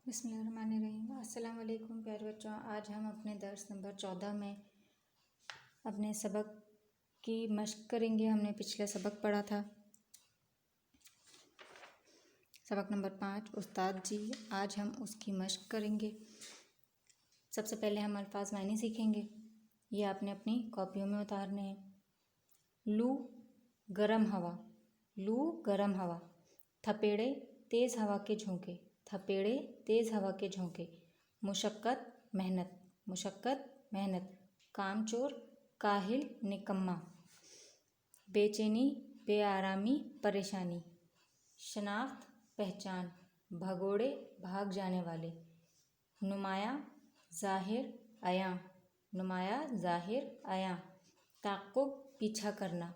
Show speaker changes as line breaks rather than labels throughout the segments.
بسم اللہ الرحمن الرحیم۔ السلام علیکم پیارے بچوں، آج ہم اپنے درس نمبر 14 میں اپنے سبق کی مشق کریں گے۔ ہم نے پچھلا سبق پڑھا تھا سبق نمبر 5 استاد جی۔ آج ہم اس کی مشق کریں گے۔ سب سے پہلے ہم الفاظ معنی سیکھیں گے، یہ آپ نے اپنی کاپیوں میں اتارنے ہیں۔ لو گرم ہوا، لو گرم ہوا، تھپیڑے تیز ہوا کے جھونکے، تھپیڑے تیز ہوا کے جھونکے، مشقت محنت، مشقت محنت، کام چور کاہل نکما، بے چینی بے آرامی پریشانی، شناخت پہچان، بھگوڑے بھاگ جانے والے، نمایاں ظاہر عیاں، نمایاں ظاہر عیاں، تعقب پیچھا کرنا،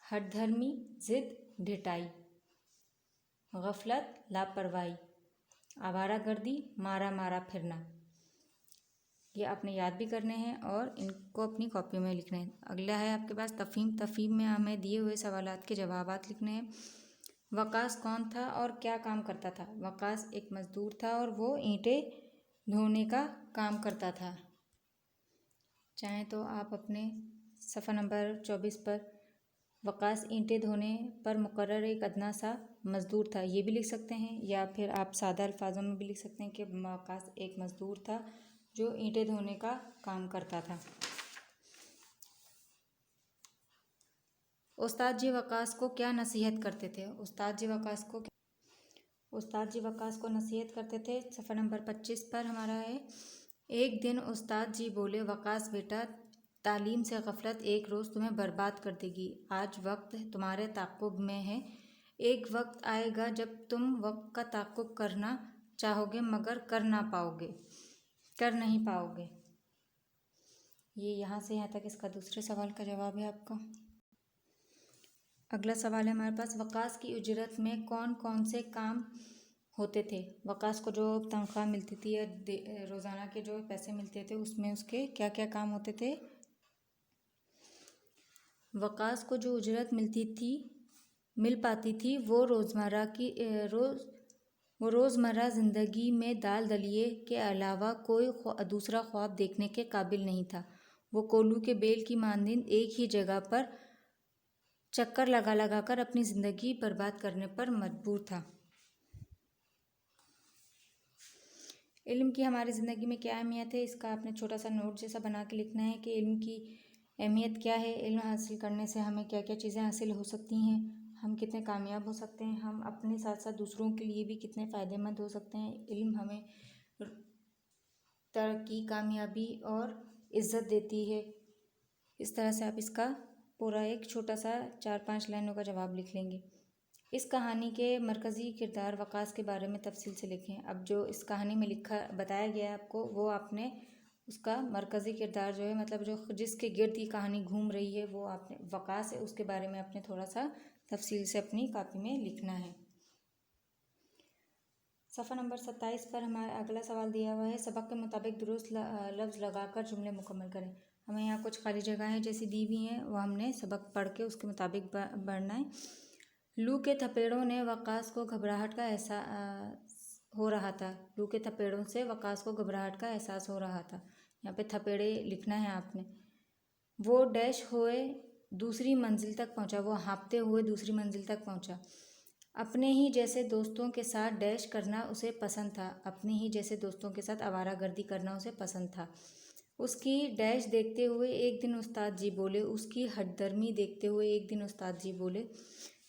ہٹ دھرمی ضد ڈھٹائی، غفلت لاپرواہی، آوارہ گردی مارا مارا پھرنا۔ یہ آپ نے یاد بھی کرنے ہیں اور ان کو اپنی کاپیوں میں لکھنا ہے۔ اگلا ہے آپ کے پاس تفہیم۔ تفہیم میں ہمیں دیے ہوئے سوالات کے جوابات لکھنے ہیں۔ وقاص کون تھا اور کیا کام کرتا تھا؟ وقاص ایک مزدور تھا اور وہ اینٹیں دھونے کا کام کرتا تھا۔ چاہیں تو آپ اپنے صفحہ نمبر 24 پر وقاص اینٹیں دھونے پر مقرر ایک ادنیٰ سا مزدور تھا یہ بھی لکھ سکتے ہیں، یا پھر آپ سادہ الفاظوں میں بھی لکھ سکتے ہیں کہ وقاص ایک مزدور تھا جو اینٹیں دھونے کا کام کرتا تھا۔ استاد جی وقاص کو کیا نصیحت کرتے تھے؟ استاد جی وقاص کو نصیحت کرتے تھے۔ صفحہ نمبر 25 پر ہمارا ہے، ایک دن استاد جی بولے، وقاص بیٹا تعلیم سے غفلت ایک روز تمہیں برباد کر دے گی۔ آج وقت تمہارے تعاقب میں ہے، ایک وقت آئے گا جب تم وقت کا تعاقب کرنا چاہو گے مگر کر نہیں پاؤ گے۔ یہ یہاں سے یہاں تک اس کا دوسرے سوال کا جواب ہے آپ کا۔ اگلا سوال ہے ہمارے پاس، وقاص کی اجرت میں کون کون سے کام ہوتے تھے؟ وقاص کو جو تنخواہ ملتی تھی یا روزانہ کے جو پیسے ملتے تھے اس میں اس کے کیا کیا کام ہوتے تھے؟ وقاص کو جو اجرت مل پاتی تھی وہ روزمرہ زندگی میں دال دلیے کے علاوہ کوئی دوسرا خواب دیکھنے کے قابل نہیں تھا۔ وہ کولو کے بیل کی مانند ایک ہی جگہ پر چکر لگا کر اپنی زندگی برباد کرنے پر مجبور تھا۔ علم کی ہماری زندگی میں کیا اہمیت ہے؟ اس کا آپ نے چھوٹا سا نوٹ جیسا بنا کے لکھنا ہے کہ علم کی اہمیت کیا ہے، علم حاصل کرنے سے ہمیں کیا کیا چیزیں حاصل ہو سکتی ہیں، ہم کتنے کامیاب ہو سکتے ہیں، ہم اپنے ساتھ ساتھ دوسروں کے لیے بھی کتنے فائدہ مند ہو سکتے ہیں۔ علم ہمیں ترقی، کامیابی اور عزت دیتی ہے۔ اس طرح سے آپ اس کا پورا ایک چھوٹا سا 4-5 لائنوں کا جواب لکھ لیں گے۔ اس کہانی کے مرکزی کردار وقاص کے بارے میں تفصیل سے لکھیں۔ اب جو اس کہانی میں بتایا گیا ہے آپ کو، وہ آپ نے اس کا مرکزی کردار جو ہے، مطلب جو جس کے گرد یہ کہانی گھوم رہی ہے، وہ آپ نے وقاص ہے، اس کے بارے میں آپ نے تھوڑا سا تفصیل سے اپنی کاپی میں لکھنا ہے۔ صفحہ نمبر 27 پر ہمارا اگلا سوال دیا ہوا ہے، سبق کے مطابق درست لفظ لگا کر جملے مکمل کریں۔ ہمیں یہاں کچھ خالی جگہیں جیسی دی ہوئی ہیں، وہ ہم نے سبق پڑھ کے اس کے مطابق بڑھنا ہے۔ لو کے تھپیڑوں نے وقاص کو گھبراہٹ کا احساس ہو رہا تھا۔ لو کے تھپیڑوں سے وقاص کو گھبراہٹ کا احساس ہو رہا تھا۔ یہاں پہ تھپیڑے لکھنا ہے آپ نے۔ وہ ڈیش ہوئے دوسری منزل تک پہنچا، وہ ہانپتے ہوئے دوسری منزل تک پہنچا۔ اپنے ہی جیسے دوستوں کے ساتھ ڈیش کرنا اسے پسند تھا، اپنے ہی جیسے دوستوں کے ساتھ آوارہ گردی کرنا اسے پسند تھا۔ اس کی ڈیش دیکھتے ہوئے ایک دن استاد جی بولے، اس کی ہٹ دھرمی دیکھتے ہوئے ایک دن استاد جی بولے،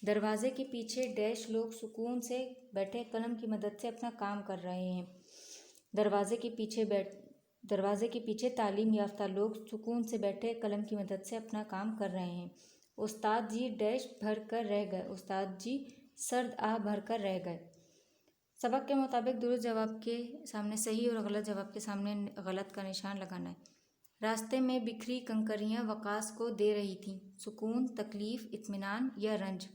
دروازے کے پیچھے ڈیش لوگ سکون سے بیٹھے قلم کی مدد سے اپنا کام کر رہے ہیں۔ دروازے کے پیچھے تعلیم یافتہ لوگ سکون سے بیٹھے قلم کی مدد سے اپنا کام کر رہے ہیں۔ استاد جی ڈیش بھر کر رہ گئے، استاد جی سرد آہ بھر کر رہ گئے۔ سبق کے مطابق درست جواب کے سامنے صحیح اور غلط جواب کے سامنے غلط کا نشان لگانا ہے۔ راستے میں بکھری کنکریاں وقاص کو دے رہی تھیں، سکون، تکلیف، اطمینان یا رنج؟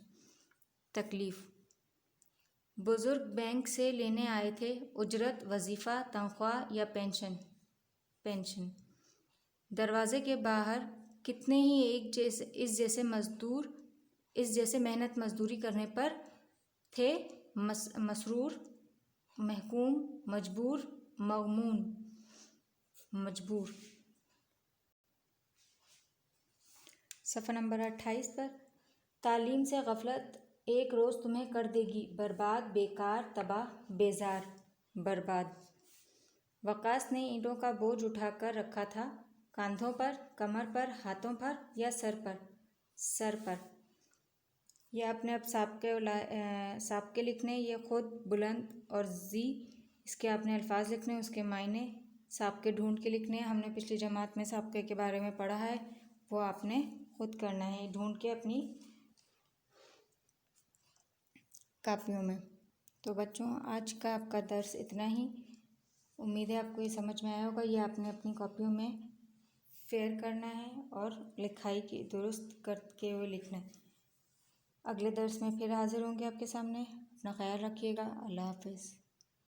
تکلیف۔ بزرگ بینک سے لینے آئے تھے، اجرت، وظیفہ، تنخواہ یا پینشن؟ دروازے کے باہر کتنے ہی اس جیسے محنت مزدوری کرنے پر تھے مسرور؟ محکوم، مجبور، مغمون، مجبور۔ صفحہ نمبر 28 پر تعلیم سے غفلت ایک روز تمہیں کر دے گی برباد، بیکار، تباہ، بیزار، برباد۔ وقاص نے اینٹوں کا بوجھ اٹھا کر رکھا تھا، کاندھوں پر، کمر پر، ہاتھوں پر یا سر پر؟ سر پر۔ یہ اپنے اب سابقے لکھنے، یہ خود بلند اور ذی، اس کے اپنے الفاظ لکھنے، اس کے معنی سابقے ڈھونڈ کے لکھنے۔ ہم نے پچھلی جماعت میں سابقے کے بارے میں پڑھا ہے، وہ آپ نے خود کرنا ہے ڈھونڈ کے اپنی کاپیوں میں۔ تو بچوں آج کا آپ کا درس اتنا ہی، امید ہے آپ کو یہ سمجھ میں آیا ہوگا۔ یہ آپ نے اپنی کاپیوں میں فیئر کرنا ہے اور لکھائی کی درست کر کے ہوئے لکھنا ہے۔ اگلے درس میں پھر حاضر ہوں گے آپ کے سامنے۔ اپنا خیال رکھیے گا۔ اللہ حافظ۔